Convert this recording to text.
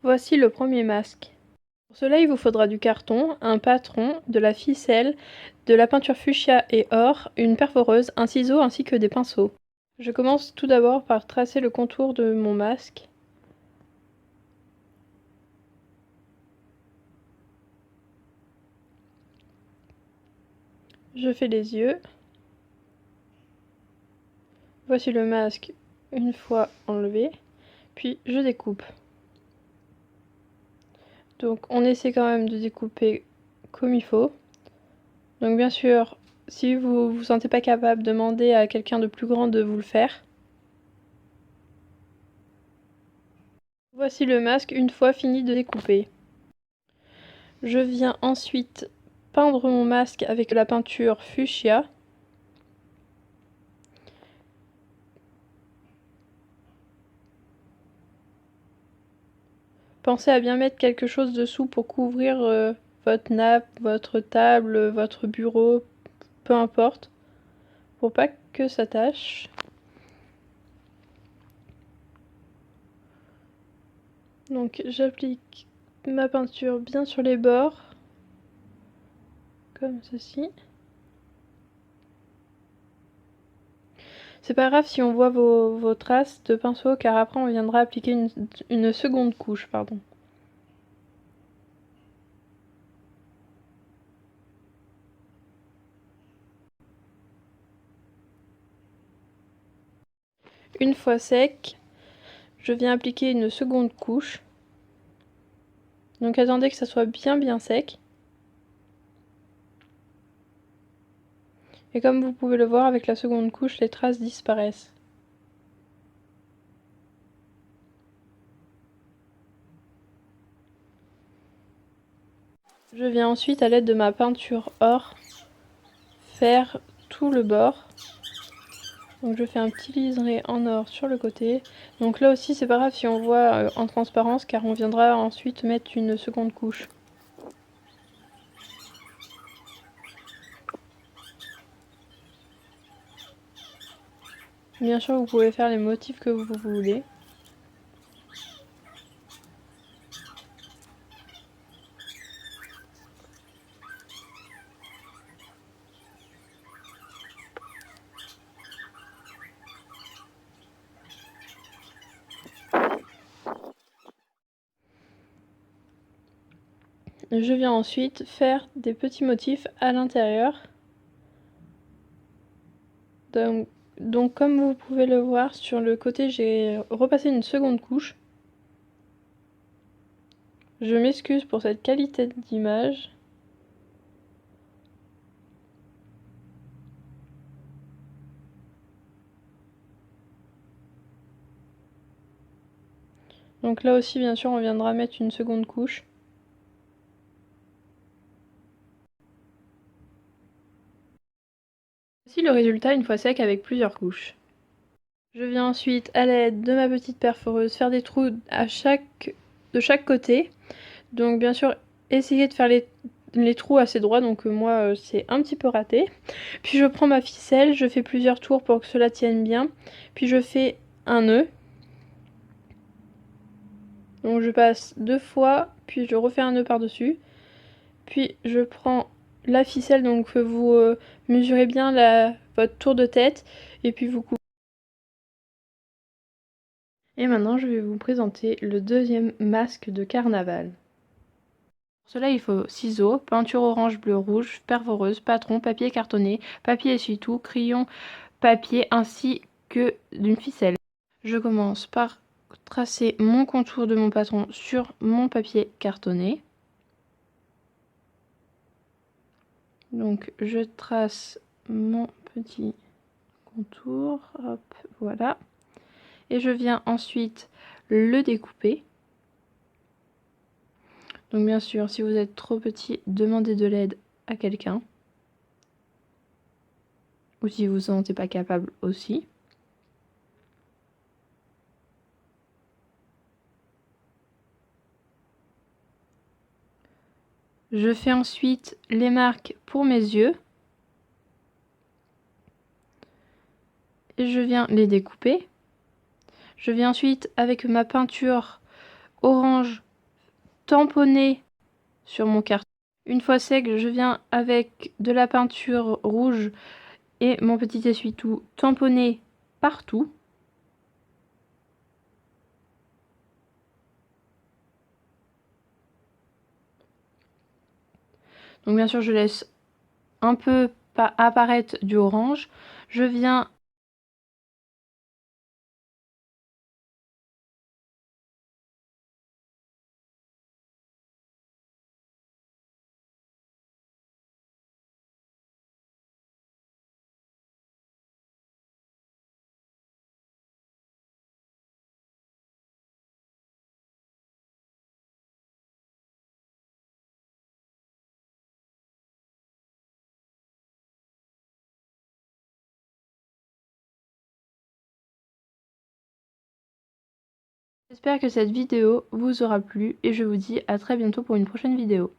Voici le premier masque. Pour cela, il vous faudra du carton, un patron, de la ficelle, de la peinture fuchsia et or, une perforeuse, un ciseau ainsi que des pinceaux. Je commence tout d'abord par tracer le contour de mon masque. Je fais les yeux. Voici le masque une fois enlevé, puis je découpe. Donc on essaie quand même de découper comme il faut. Donc bien sûr, si vous vous sentez pas capable, demandez à quelqu'un de plus grand de vous le faire. Voici le masque une fois fini de découper. Je viens ensuite peindre mon masque avec la peinture fuchsia. Pensez à bien mettre quelque chose dessous pour couvrir votre nappe, votre table, votre bureau, peu importe, pour pas que ça tâche. Donc j'applique ma peinture bien sur les bords, comme ceci. C'est pas grave si on voit vos traces de pinceau, car après on viendra appliquer une seconde couche, pardon. Une fois sec, je viens appliquer une seconde couche. Donc attendez que ça soit bien sec. Et comme vous pouvez le voir, avec la seconde couche, les traces disparaissent. Je viens ensuite, à l'aide de ma peinture or, faire tout le bord. Donc je fais un petit liseré en or sur le côté. Donc là aussi c'est pas grave si on voit en transparence, car on viendra ensuite mettre une seconde couche. Bien sûr vous pouvez faire les motifs que vous voulez. Je viens ensuite faire des petits motifs à l'intérieur. Donc comme vous pouvez le voir, sur le côté j'ai repassé une seconde couche. Je m'excuse pour cette qualité d'image. Donc là aussi bien sûr on viendra mettre une seconde couche. Voici le résultat une fois sec avec plusieurs couches. Je viens ensuite, à l'aide de ma petite perforeuse, faire des trous de chaque côté. Donc bien sûr, essayez de faire les trous assez droits, donc moi c'est un petit peu raté. Puis je prends ma ficelle, je fais plusieurs tours pour que cela tienne bien. Puis je fais un nœud. Donc je passe 2 fois, puis je refais un nœud par-dessus. Puis je prends la ficelle, donc vous mesurez bien votre tour de tête, et puis vous coupez. Et maintenant je vais vous présenter le deuxième masque de carnaval. Pour cela il faut ciseaux, peinture orange, bleu, rouge, perforeuse, patron, papier cartonné, papier essuie-tout, crayon, papier ainsi que d'une ficelle. Je commence par tracer mon contour de mon patron sur mon papier cartonné. Donc je trace mon petit contour, hop, voilà. Et je viens ensuite le découper. Donc bien sûr, si vous êtes trop petit, demandez de l'aide à quelqu'un. Ou si vous ne vous sentez pas capable aussi. Je fais ensuite les marques pour mes yeux. Et je viens les découper. Je viens ensuite avec ma peinture orange tamponner sur mon carton. Une fois sec, je viens avec de la peinture rouge et mon petit essuie-tout tamponner partout. Donc bien sûr, je laisse un peu apparaître du orange. Je viens J'espère que cette vidéo vous aura plu et je vous dis à très bientôt pour une prochaine vidéo.